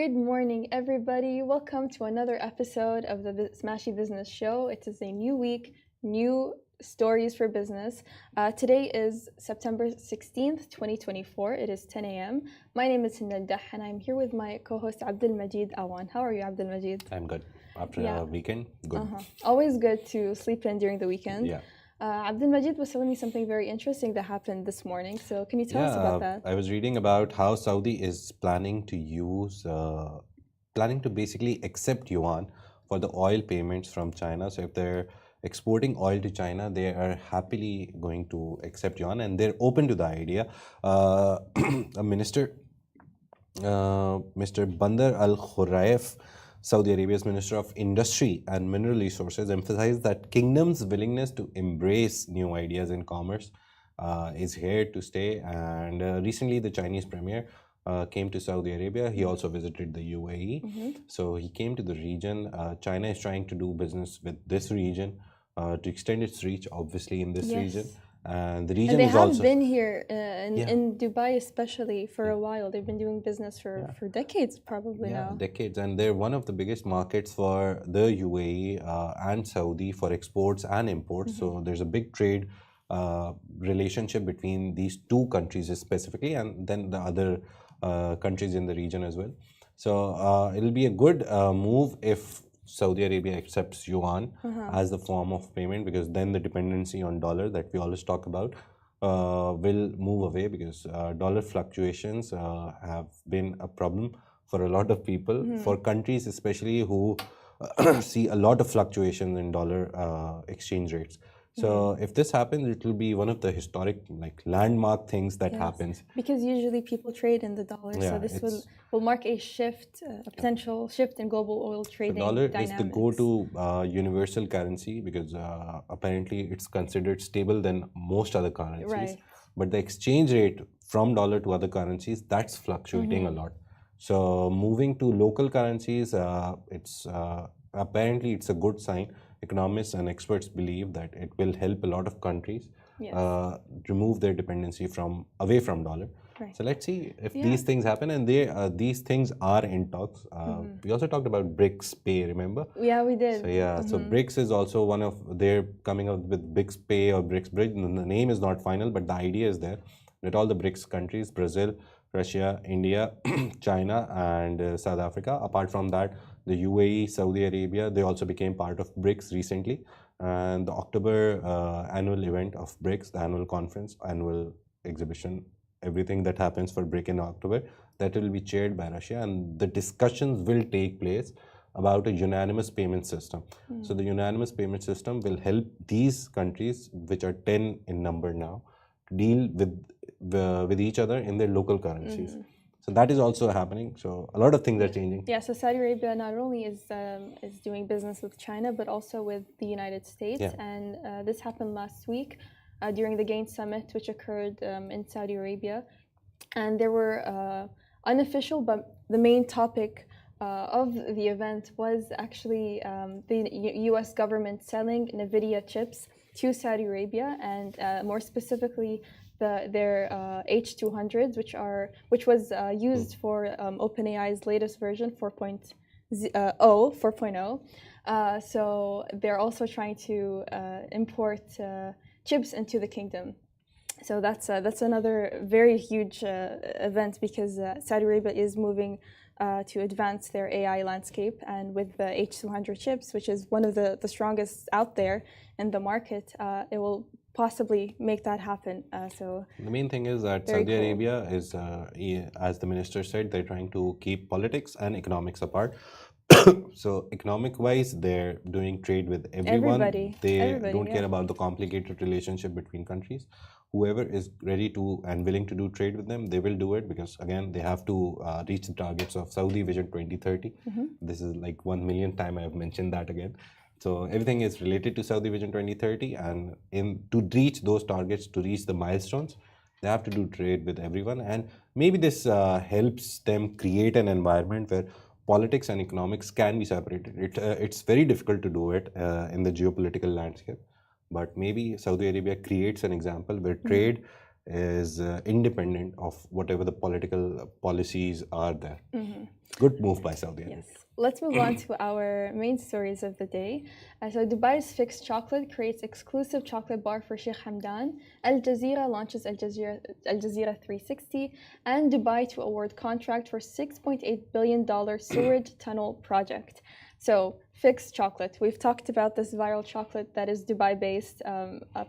Good morning, everybody. Welcome to another episode of the Smashi Business Show. It is a new week, new stories for business. Today is September 16th, 2024. It is 10 a.m. My name is Hinda and I'm here with my co-host Abdul Majid Awan. How are you, Abdul Majid? I'm good. After a weekend, good. Always good to sleep in during the weekend. Yeah. Abdul Majid was telling me something very interesting that happened this morning. So can you tell us about that? I was reading about how Saudi is planning to basically accept yuan for the oil payments from China. So if they're exporting oil to China, they are happily going to accept yuan, and they're open to the idea. A minister, Mr. Bandar Al Khuraif, Saudi Arabia's Minister of Industry and Mineral Resources, emphasized that kingdom's willingness to embrace new ideas in commerce is here to stay. And recently, the Chinese premier came to Saudi Arabia. He also visited the UAE. So he came to the region. China is trying to do business with this region to extend its reach, obviously, in this region. And the region and they is have also been here in Dubai, especially for a while. They've been doing business for decades, probably now. Decades, and they're one of the biggest markets for the UAE and Saudi for exports and imports. So there's a big trade relationship between these two countries specifically, and then the other countries in the region as well. So it'll be a good move if Saudi Arabia accepts yuan as the form of payment, because then the dependency on dollar that we always talk about will move away, because dollar fluctuations have been a problem for a lot of people, for countries especially who see a lot of fluctuations in dollar exchange rates. So if this happens, it will be one of the historic, like, landmark things that happens. Because usually people trade in the dollar, so this will mark a shift, a potential shift in global oil trading. The dollar dynamics. is the go-to universal currency, because apparently it's considered stable than most other currencies. Right. But the exchange rate from dollar to other currencies, that's fluctuating a lot. So moving to local currencies, it's apparently it's a good sign. Economists and experts believe that it will help a lot of countries remove their dependency away from dollar. Right. So let's see if these things happen, and these things are in talks. We also talked about BRICS Pay, remember? Yeah, we did. So so BRICS is also one of, they're coming up with BRICS Pay or BRICS Bridge. The name is not final, but the idea is there that all the BRICS countries, Brazil, Russia, India, China, and South Africa. Apart from that, the UAE, Saudi Arabia, they also became part of BRICS recently. And the October annual event of BRICS, the annual conference, annual exhibition, everything that happens for BRIC in October, that will be chaired by Russia. And the discussions will take place about a unanimous payment system. So the unanimous payment system will help these countries, which are 10 in number now, deal with each other in their local currencies. So that is also happening. So a lot of things are changing. Yeah, so Saudi Arabia not only is doing business with China, but also with the United States. And this happened last week during the GAIN Summit, which occurred in Saudi Arabia. And there were unofficial, but the main topic of the event was actually the US government selling NVIDIA chips to Saudi Arabia, and more specifically their H200s, which was used for OpenAI's latest version 4.0. So they're also trying to import chips into the kingdom. So that's another very huge event, because Saudi Arabia is moving to advance their AI landscape, and with the H200 chips, which is one of the strongest out there in the market, it will possibly make that happen. So the main thing is that Saudi Arabia is, as the minister said, they're trying to keep politics and economics apart. So economic-wise, they're doing trade with everyone. Everybody don't care about the complicated relationship between countries. Whoever is ready to and willing to do trade with them, they will do it, because again, they have to reach the targets of Saudi Vision 2030. This is like 1 million time I have mentioned that again. So everything is related to Saudi Vision 2030, and to reach those targets, to reach the milestones, they have to do trade with everyone. And maybe this helps them create an environment where politics and economics can be separated. It's very difficult to do it in the geopolitical landscape, but maybe Saudi Arabia creates an example where trade is independent of whatever the political policies are there. Good move by Saudi Arabia. Yes. Let's move on to our main stories of the day. So Dubai's Fixed Chocolate creates exclusive chocolate bar for Sheikh Hamdan. Al Jazeera launches Al Jazeera 360, and Dubai to award contract for $6.8 billion sewage tunnel project. So Fixed Chocolate, we've talked about this viral chocolate that is Dubai-based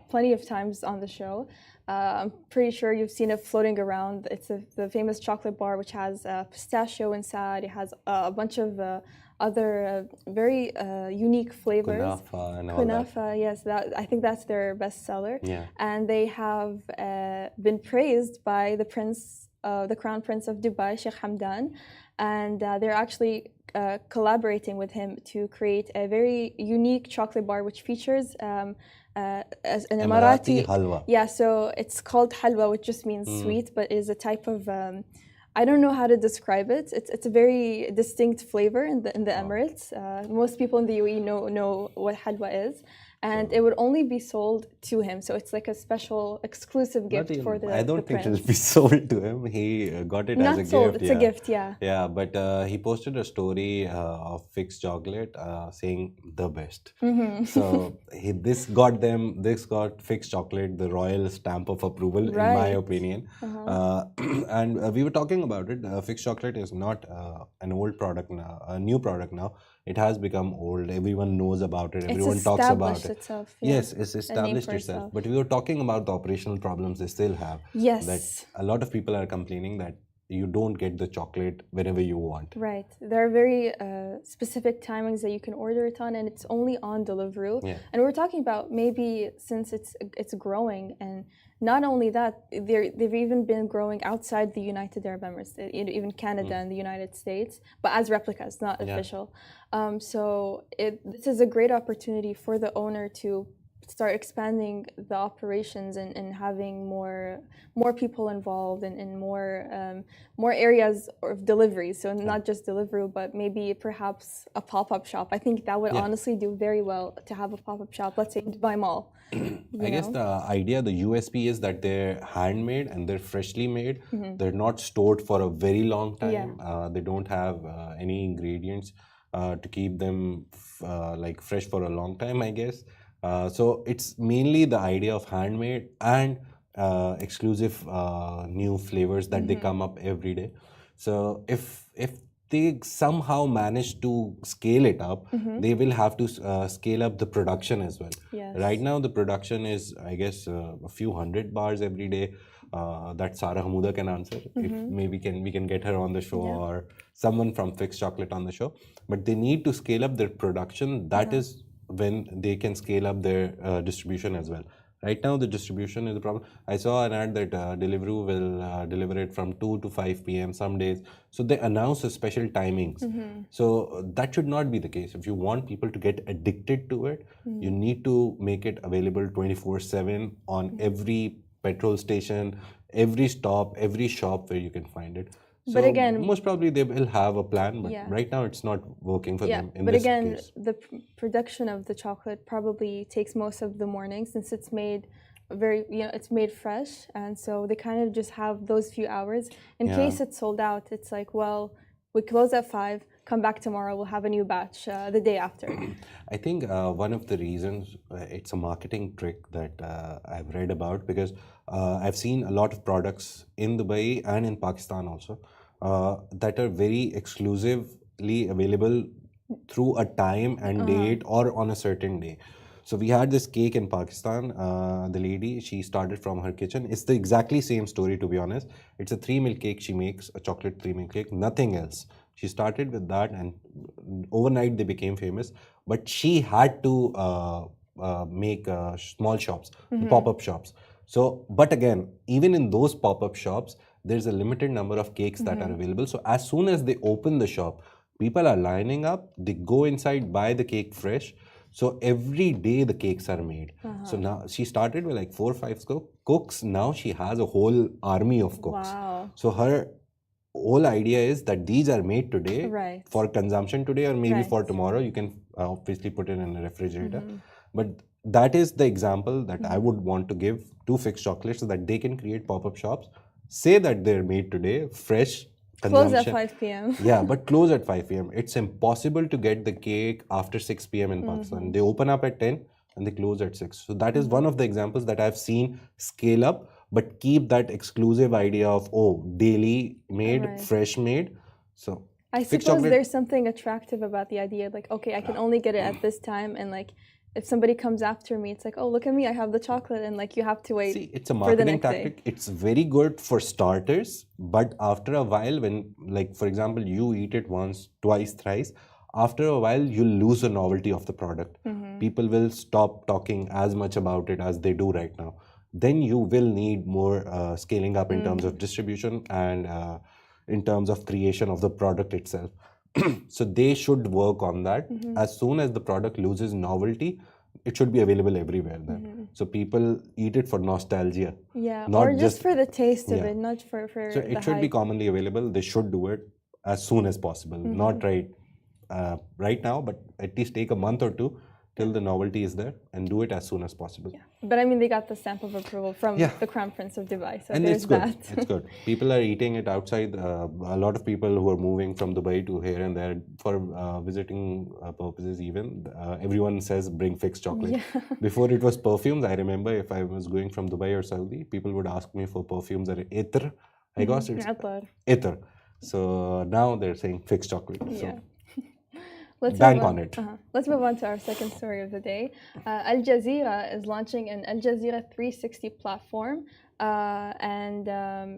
plenty of times on the show. I'm pretty sure you've seen it floating around. It's the famous chocolate bar which has pistachio inside. It has a bunch of other very unique flavors. Kunafa and all Kunafa, that. yes, I think that's their best seller. Yeah. And they have been praised by the prince, the crown prince of Dubai, Sheikh Hamdan, and they're actually collaborating with him to create a very unique chocolate bar which features as an Emirati halwa. Yeah, so it's called halwa, which just means sweet, but is a type of I don't know how to describe it. It's a very distinct flavor in the Emirates. Most people in the UAE know what halwa is, and it would only be sold to him. So it's like a special exclusive gift for the I don't think prince. it'll be sold to him. He got it Not as a sold, gift. it's a gift, yeah. Yeah, but he posted a story of Fixed Chocolate saying the best. So this got Fixed Chocolate the royal stamp of approval, in my opinion. And we were talking about it. Fixed Chocolate is not an old product now, a new product now. It has become old. Everyone knows about it. Everyone talks about it. Itself, yes, it's established itself. But we were talking about the operational problems they still have. Yes. That a lot of people are complaining that you don't get the chocolate whenever you want. Right. There are very specific timings that you can order it on, and it's only on Deliveroo. Yeah. And we're talking about maybe since it's growing, and not only that, they've even been growing outside the United Arab Emirates, even Canada and the United States, but as replicas, not official. So this is a great opportunity for the owner to start expanding the operations and having more people involved and more areas of delivery. So not just Deliveroo, but maybe perhaps a pop-up shop. I think that would honestly do very well to have a pop-up shop. Let's say Dubai Mall. I guess the idea, the USP is that they're handmade and they're freshly made. They're not stored for a very long time. They don't have any ingredients to keep them like fresh for a long time, I guess. So it's mainly the idea of handmade and exclusive new flavors that they come up every day. So if they somehow manage to scale it up, they will have to scale up the production as well. Yes. Right now the production is, I guess, a few hundred bars every day. That Sarah Hamuda can answer. If maybe we can get her on the show or someone from Fixed Chocolate on the show. But they need to scale up their production. That is when they can scale up their distribution as well. Right now, the distribution is the problem. I saw an ad that Deliveroo will deliver it from 2 to 5 p.m. some days. So they announce a special timings. So that should not be the case. If you want people to get addicted to it, you need to make it available 24/7 on every petrol station, every stop, every shop where you can find it. So but again, most probably they will have a plan, but right now it's not working for them. But again, the production of the chocolate probably takes most of the morning, since it's made it's made fresh, and so they kind of just have those few hours in case it's sold out. It's like, well, we close at 5. Come back tomorrow. We'll have a new batch the day after. I think one of the reasons it's a marketing trick that I've read about, because I've seen a lot of products in Dubai and in Pakistan also that are very exclusively available through a time and date or on a certain day. So we had this cake in Pakistan. The lady, she started from her kitchen. It's the exactly same story, to be honest. It's a 3 milk cake she makes, a chocolate 3 milk cake, nothing else. She started with that, and overnight they became famous. But she had to make small shops, pop-up shops. So, but again, even in those pop-up shops, there's a limited number of cakes that are available. So as soon as they open the shop, people are lining up. They go inside, buy the cake fresh. So every day the cakes are made. So now she started with like 4 or 5 cooks. Now she has a whole army of cooks. Wow. So her whole idea is that these are made today for consumption today, or maybe for tomorrow. You can obviously put it in a refrigerator. But that is the example that I would want to give to Fixed Chocolate so that they can create pop-up shops, say that they're made today, fresh Close at consumption. 5 p.m. Yeah, but close at 5 p.m. It's impossible to get the cake after 6 p.m. in Pakistan. They open up at 10 and they close at 6. So that is one of the examples that I've seen scale up, but keep that exclusive idea of, oh, daily made, Right. fresh made. So I Fixed suppose Chocolate- there's something attractive about the idea, like, okay, I can only get it at this time, and like, if somebody comes after me, it's like, oh, look at me, I have the chocolate, and like, you have to wait. See, it's a for the marketing next day. tactic. It's very good for starters, but after a while, when, like, for example, you eat it once, twice, thrice, after a while, you'll lose the novelty of the product. People will stop talking as much about it as they do right now. Then you will need more scaling up in terms of distribution and in terms of creation of the product itself. So they should work on that. As soon as the product loses novelty, it should be available everywhere then. So people eat it for nostalgia. Yeah, Not or just for the taste of yeah. it, not for So the it should be hype. commonly available. They should do it as soon as possible. Not right now, but at least take a month or two till the novelty is there and do it as soon as possible. Yeah. But I mean, they got the stamp of approval from Yeah. the Crown Prince of Dubai, so And there's it's good. that. It's good. People are eating it outside. A lot of people who are moving from Dubai to here and there for visiting purposes even. Everyone says bring Fixed Chocolate. Yeah. Before it was perfumes. I remember if I was going from Dubai or Saudi, people would ask me for perfumes or ether. I guess it's Atar. ether. So now they're saying Fixed Chocolate. So Yeah. Let's bank move on it. Let's move on to our second story of the day. Al Jazeera is launching an Al Jazeera 360 platform, and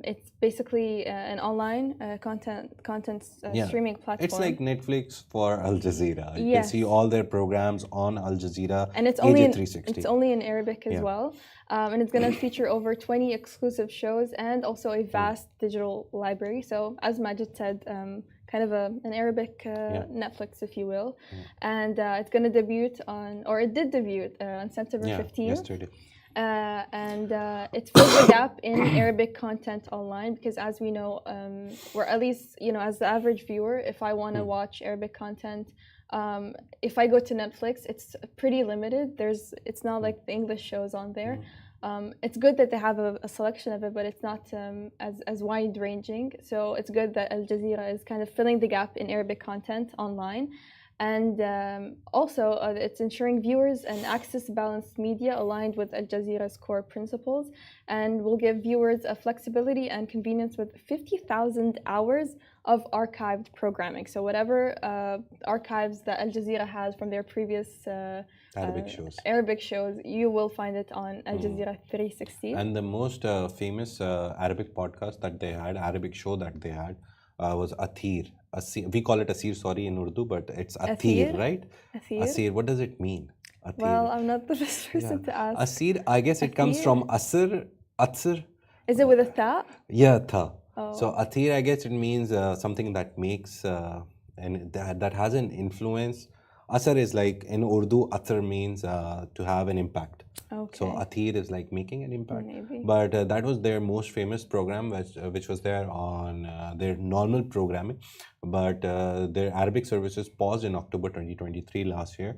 it's basically an online content streaming platform. It's like Netflix for Al Jazeera. You Yes. can see all their programs on Al Jazeera. And it's only AJ360. in Arabic as well, and it's going to feature over 20 exclusive shows and also a vast digital library. So, as Majid said, kind of an Arabic Netflix, if you will, and it's going to debut it did debut on September 15th. Yesterday. And it fills the gap in Arabic content online because, as we know, or at least as the average viewer, if I want to watch Arabic content, if I go to Netflix, it's pretty limited. It's not like the English shows on there. It's good that they have a selection of it, but it's not as wide ranging. So it's good that Al Jazeera is kind of filling the gap in Arabic content online. And also, it's ensuring viewers and access balanced media aligned with Al Jazeera's core principles, and will give viewers a flexibility and convenience with 50,000 hours of archived programming. So whatever archives that Al Jazeera has from their previous Arabic shows, you will find it on Al Jazeera 360. And the most famous Arabic podcast that they had, Arabic show that they had, was Athir. We call it Asir, sorry, in Urdu, but it's Athir, right? Asir. What does it mean? Athir. Well, I'm not the best person to ask. Asir, I guess it comes from Asr, Atsir. Is it with a tha? Yeah, tha. Oh. So Athir, I guess it means something that makes and that has an influence. Asar is like in Urdu, Athar means to have an impact. Okay. So Athir is like making an impact. Maybe. But that was their most famous program, which was there on their normal programming. But their Arabic services paused in October 2023 last year.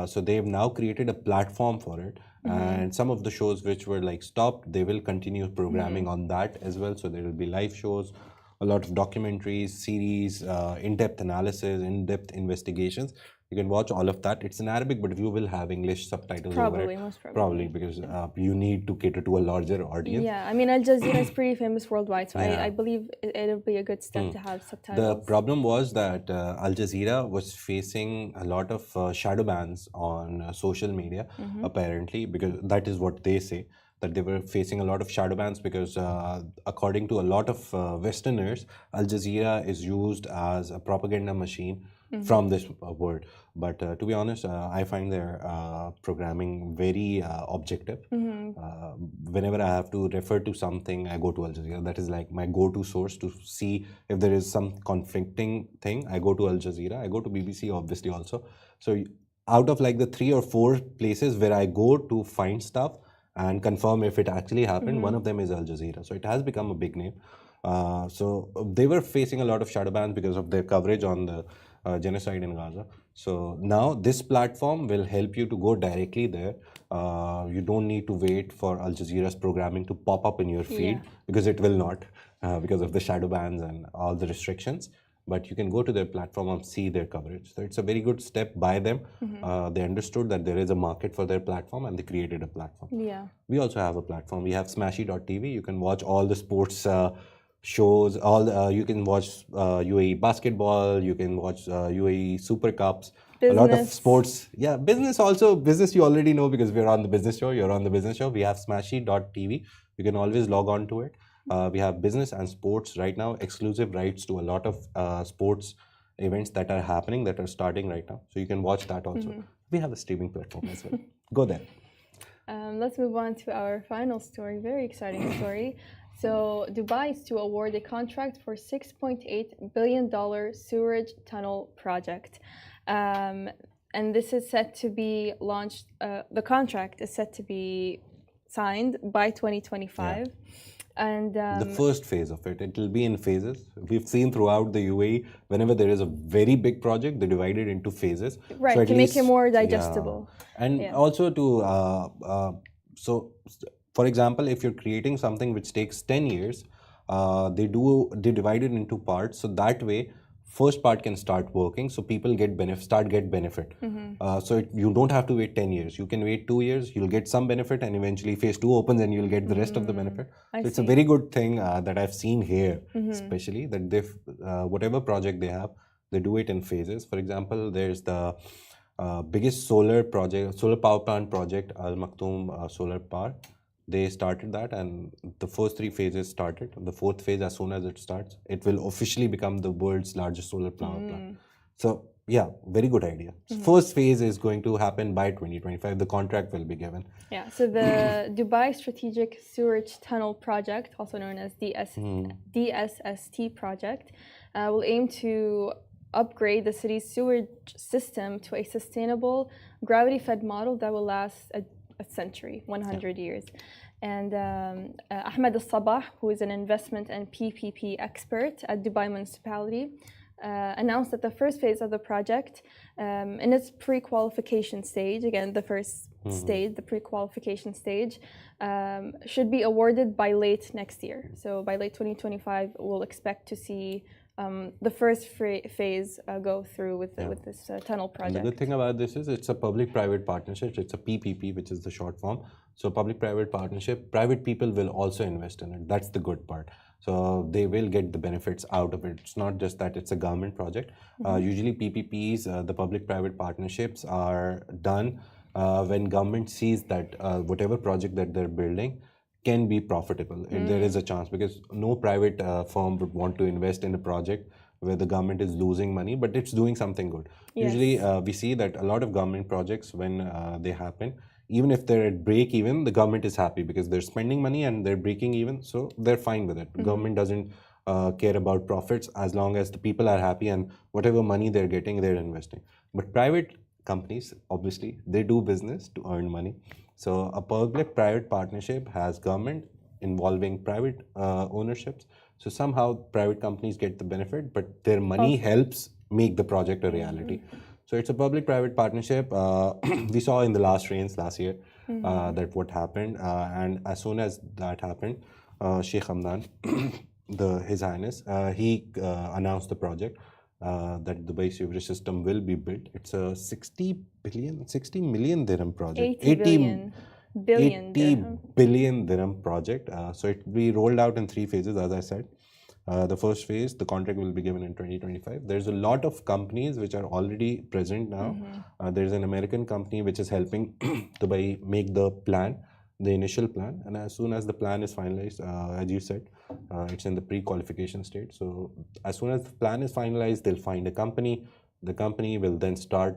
So they've now created a platform for it. And some of the shows which were like stopped, they will continue programming on that as well. So there will be live shows, a lot of documentaries, series, in-depth analysis, in-depth investigations. You can watch all of that. It's in Arabic, but you will have English subtitles over it. Most probably. Probably because you need to cater to a larger audience. Yeah, I mean, Al Jazeera is pretty famous worldwide, so I believe it'll be a good step to have subtitles. The problem was that Al Jazeera was facing a lot of shadow bans on social media, apparently, because that is what they say, that they were facing a lot of shadow bans because according to a lot of Westerners, Al Jazeera is used as a propaganda machine from this world. But to be honest, I find their programming very objective. Whenever I have to refer to something, I go to Al Jazeera. That is like my go-to source to see if there is some conflicting thing. I go to Al Jazeera. I go to BBC, obviously, also. So out of like the 3 or 4 places where I go to find stuff and confirm if it actually happened, one of them is Al Jazeera. So it has become a big name. So they were facing a lot of shadow bans because of their coverage on the genocide in Gaza. So now this platform will help you to go directly there. You don't need to wait for Al Jazeera's programming to pop up in your feed because it will not, because of the shadow bans and all the restrictions. But you can go to their platform and see their coverage. So it's a very good step by them. They understood that there is a market for their platform and they created a platform. Yeah. We also have a platform. We have Smashi.tv. You can watch all the sports shows. You can watch UAE basketball. You can watch UAE Super Cups. Business. A lot of sports. Yeah, business also. Business you already know because we're on the business show. You're on the business show. We have Smashi.tv. You can always log on to it. We have business and sports right now, exclusive rights to a lot of sports events that are happening, that are starting right now. So you can watch that also. We have a streaming platform as well. Go there. Let's move on to our final story, very exciting story. So Dubai is to award a contract for $6.8 billion sewerage tunnel project. And this is set to be launched, the contract is set to be signed by 2025. And the first phase of it will be in phases. We've seen throughout the UAE, whenever there is a very big project, they divide it into phases. Right, so to make it more digestible. Yeah. And also to, for example, if you're creating something which takes 10 years, they divide it into parts. So that way, first part can start working, so people get benefit. So you don't have to wait 10 years. You can wait 2 years, you'll get some benefit, and eventually phase 2 opens and you'll get the rest of the benefit. So it's a very good thing that I've seen here, especially that they, whatever project they have, they do it in phases. For example, there's the biggest solar power plant project, Al Maktoum Solar Power. They started that, and the first 3 phases started. The 4th phase, as soon as it starts, it will officially become the world's largest solar power plant. So yeah, very good idea. First phase is going to happen by 2025. The contract will be given. Yeah, so the Dubai Strategic Sewerage Tunnel Project, also known as DSST project, will aim to upgrade the city's sewage system to a sustainable, gravity-fed model that will last a century, 100 years. And Ahmed Al-Sabah, who is an investment and PPP expert at Dubai Municipality, announced that the first phase of the project, in its pre-qualification stage, again, the first stage, the pre-qualification stage, should be awarded by late next year. So by late 2025, we'll expect to see the first phase go through with this tunnel project. And the good thing about this is it's a public-private partnership. It's a PPP, which is the short form. So public-private partnership, private people will also invest in it. That's the good part. So they will get the benefits out of it. It's not just that it's a government project. Usually PPPs, the public-private partnerships, are done when government sees that whatever project that they're building can be profitable, and there is a chance, because no private firm would want to invest in a project where the government is losing money, but it's doing something good. Usually we see that a lot of government projects, when they happen, even if they're at break even, the government is happy because they're spending money and they're breaking even, so they're fine with it. Government doesn't care about profits as long as the people are happy and whatever money they're getting, they're investing. But private companies, obviously, they do business to earn money. So a public-private partnership has government involving private ownerships. So somehow private companies get the benefit, but their money helps make the project a reality. So it's a public-private partnership. We saw in the last rains last year that what happened. And as soon as that happened, Sheikh Hamdan, His Highness, he announced the project. That Dubai sewerage system will be built. It's a 60 million dirham project. 80 billion dirham project. So it will be rolled out in 3 phases, as I said. The first phase, the contract will be given in 2025. There's a lot of companies which are already present now. There's an American company which is helping Dubai make the plan, the initial plan, and as soon as the plan is finalized, as you said, it's in the pre-qualification state. So as soon as the plan is finalized, they'll find a company. The company will then start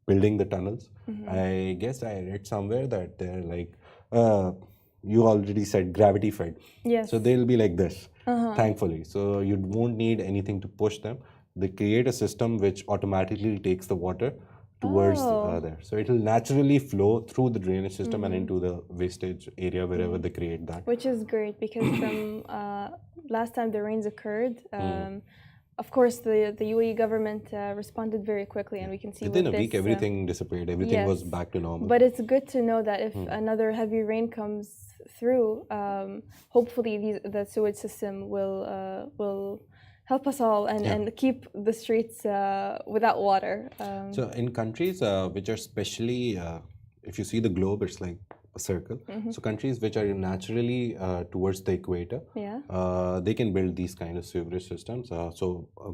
building the tunnels. I guess I read somewhere that they're like, you already said gravity fed. Yes. So they'll be like this, thankfully. So you won't need anything to push them. They create a system which automatically takes the water towards there. So it will naturally flow through the drainage system and into the wastage area wherever they create that. Which is great, because from last time the rains occurred, of course, the UAE government responded very quickly, and we can see within with a week this, everything disappeared. Everything was yes, back to normal. but it's good to know that if another heavy rain comes through, hopefully the sewage system will help us all and keep the streets without water. So in countries which are specially, if you see the globe, it's like a circle. So countries which are naturally towards the equator, they can build these kind of sewerage systems.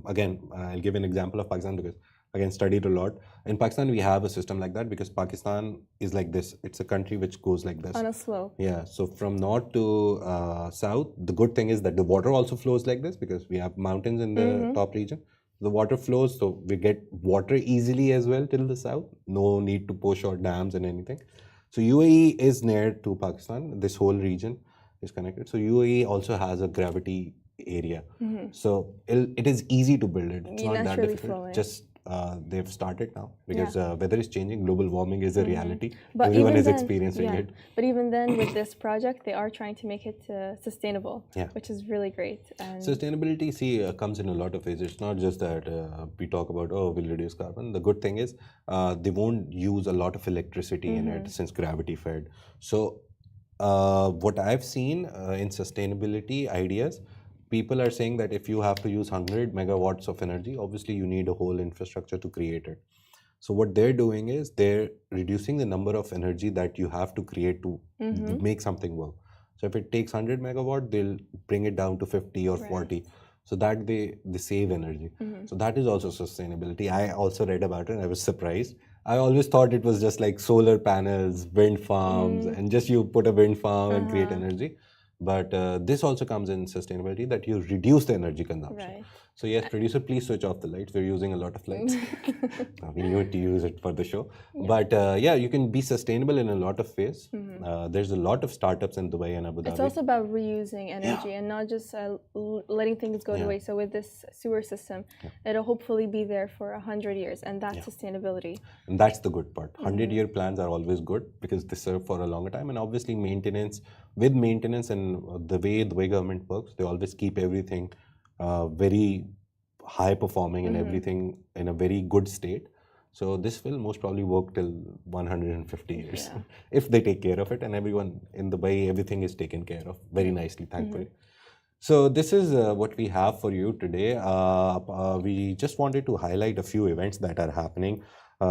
Again, I'll give an example of Pakistan because again studied a lot. In Pakistan, we have a system like that because Pakistan is like this. It's a country which goes like this. On a slope. Yeah. So from north to south, the good thing is that the water also flows like this because we have mountains in the top region. The water flows, so we get water easily as well till the south. No need to push or dams and anything. So UAE is near to Pakistan. This whole region is connected. So UAE also has a gravity area. So it is easy to build it. It's not that difficult. Flowing. Just they've started now because weather is changing. Global warming is a reality. But everyone is then, experiencing it. But even then, with this project, they are trying to make it sustainable, which is really great. And sustainability, comes in a lot of ways. It's not just that we talk about, oh, we'll reduce carbon. The good thing is they won't use a lot of electricity in it since gravity fed. So what I've seen in sustainability ideas, people are saying that if you have to use 100 megawatts of energy, obviously you need a whole infrastructure to create it. So what they're doing is they're reducing the number of energy that you have to create to make something work. So if it takes 100 megawatt, they'll bring it down to 50 or 40. So that they save energy. So that is also sustainability. I also read about it and I was surprised. I always thought it was just like solar panels, wind farms, and just you put a wind farm and create energy. But this also comes in sustainability, that you reduce the energy consumption. Right. So yes, producer, please switch off the lights. We're using a lot of lights. We knew to use it for the show. But you can be sustainable in a lot of ways. There's a lot of startups in Dubai and Abu Dhabi. It's also about reusing energy and not just letting things go to waste. So with this sewer system, it'll hopefully be there for 100 years, and that's sustainability. And that's the good part. 100-year plans are always good because they serve for a longer time. And obviously maintenance and the way the government works, they always keep everything very high performing and everything in a very good state. So this will most probably work till 150 years if they take care of it, and everyone in Dubai, everything is taken care of very nicely, thankfully. So this is what we have for you today. We just wanted to highlight a few events that are happening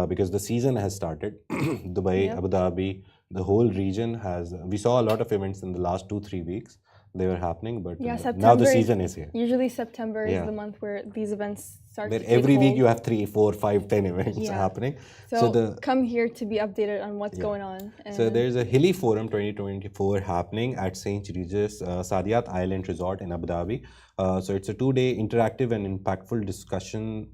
because the season has started. Dubai, Abu Dhabi, the whole region we saw a lot of events in the last 2-3 weeks. They were happening, but now the season is here. Usually September is the month where these events start. Where every week you have 3, 4, 5, 10 events happening. So come here to be updated on what's going on. So there's a Hilly Forum 2024 happening at St. Regis Saadiyat Island Resort in Abu Dhabi. So it's a 2-day interactive and impactful discussion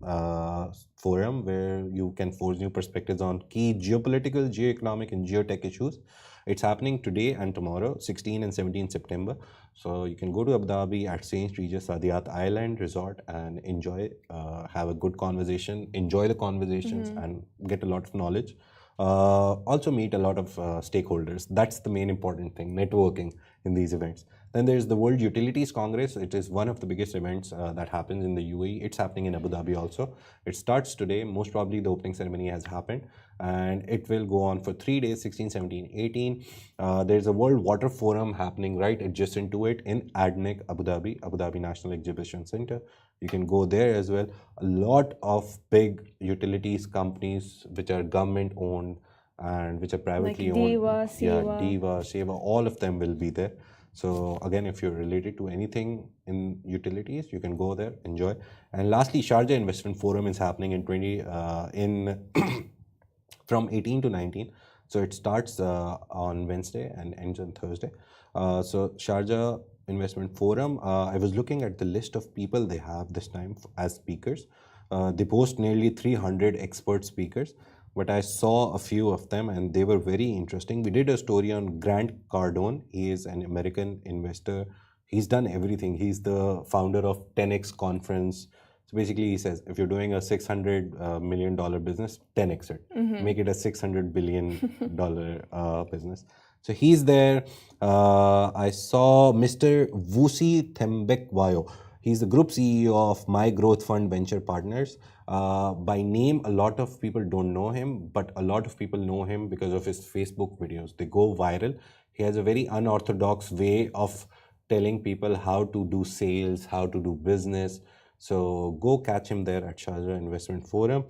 forum where you can forge new perspectives on key geopolitical, geoeconomic, and geotech issues. It's happening today and tomorrow, 16 and 17 September. So you can go to Abu Dhabi at St. Regis Saadiyat Island Resort and enjoy, have a good conversation, enjoy the conversations and get a lot of knowledge. Also meet a lot of stakeholders. That's the main important thing, networking in these events. Then there's the World Utilities Congress. It is one of the biggest events that happens in the UAE. It's happening in Abu Dhabi also. It starts today. Most probably the opening ceremony has happened. And it will go on for 3 days, 16, 17, 18. There's a World Water Forum happening right adjacent to it in ADNEC, Abu Dhabi National Exhibition Center. You can go there as well. A lot of big utilities companies which are government owned and which are privately owned. Diva, Seva, all of them will be there. So again, if you're related to anything in utilities, you can go there, enjoy. And lastly, Sharjah Investment Forum is happening from 18 to 19. So it starts on Wednesday and ends on Thursday. So Sharjah Investment Forum, I was looking at the list of people they have this time as speakers. They post nearly 300 expert speakers, but I saw a few of them and they were very interesting. We did a story on Grant Cardone. He is an American investor. He's done everything. He's the founder of 10X Conference. So basically he says, if you're doing a $600 million business, 10X it. Make it a $600 billion business. So he's there. I saw Mr. Vusi Thembekwayo. He's the group CEO of My Growth Fund Venture Partners. By name, a lot of people don't know him, but a lot of people know him because of his Facebook videos. They go viral. He has a very unorthodox way of telling people how to do sales, how to do business. So go catch him there at Sharjah Investment Forum.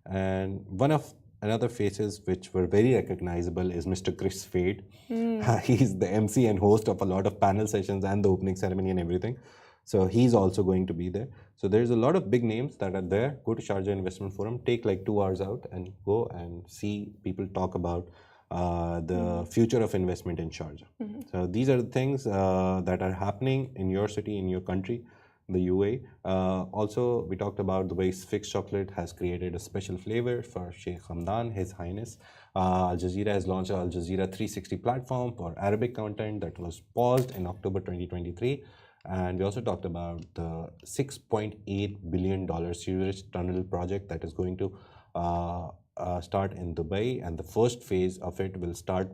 And one of another faces which were very recognizable is Mr. Chris Fade. He's the MC and host of a lot of panel sessions and the opening ceremony and everything. So he's also going to be there. So there's a lot of big names that are there. Go to Sharjah Investment Forum, take like 2 hours out and go and see people talk about the future of investment in Sharjah. So these are the things that are happening in your city, in your country, the UAE. Also, we talked about the way FIC chocolate has created a special flavor for Sheikh Hamdan, His Highness. Al Jazeera has launched Al Jazeera 360 platform for Arabic content that was paused in October 2023. And we also talked about the $6.8 billion Suez Tunnel project that is going to start in Dubai, and the first phase of it will start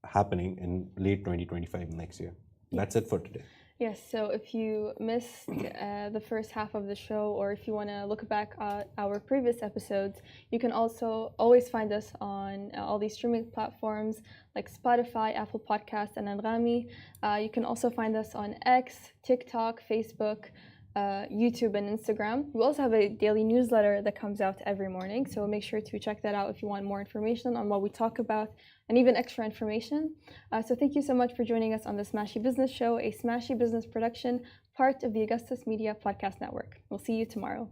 happening in late 2025 next year. That's it for today. Yes, so if you missed the first half of the show, or if you want to look back at our previous episodes, you can also always find us on all these streaming platforms like Spotify, Apple Podcasts, and Anghami. You can also find us on X, TikTok, Facebook, YouTube, and Instagram. We also have a daily newsletter that comes out every morning, so make sure to check that out if you want more information on what we talk about and even extra information. So thank you so much for joining us on the Smashi Business Show, a Smashi Business production, part of the Augustus Media Podcast Network. We'll see you tomorrow.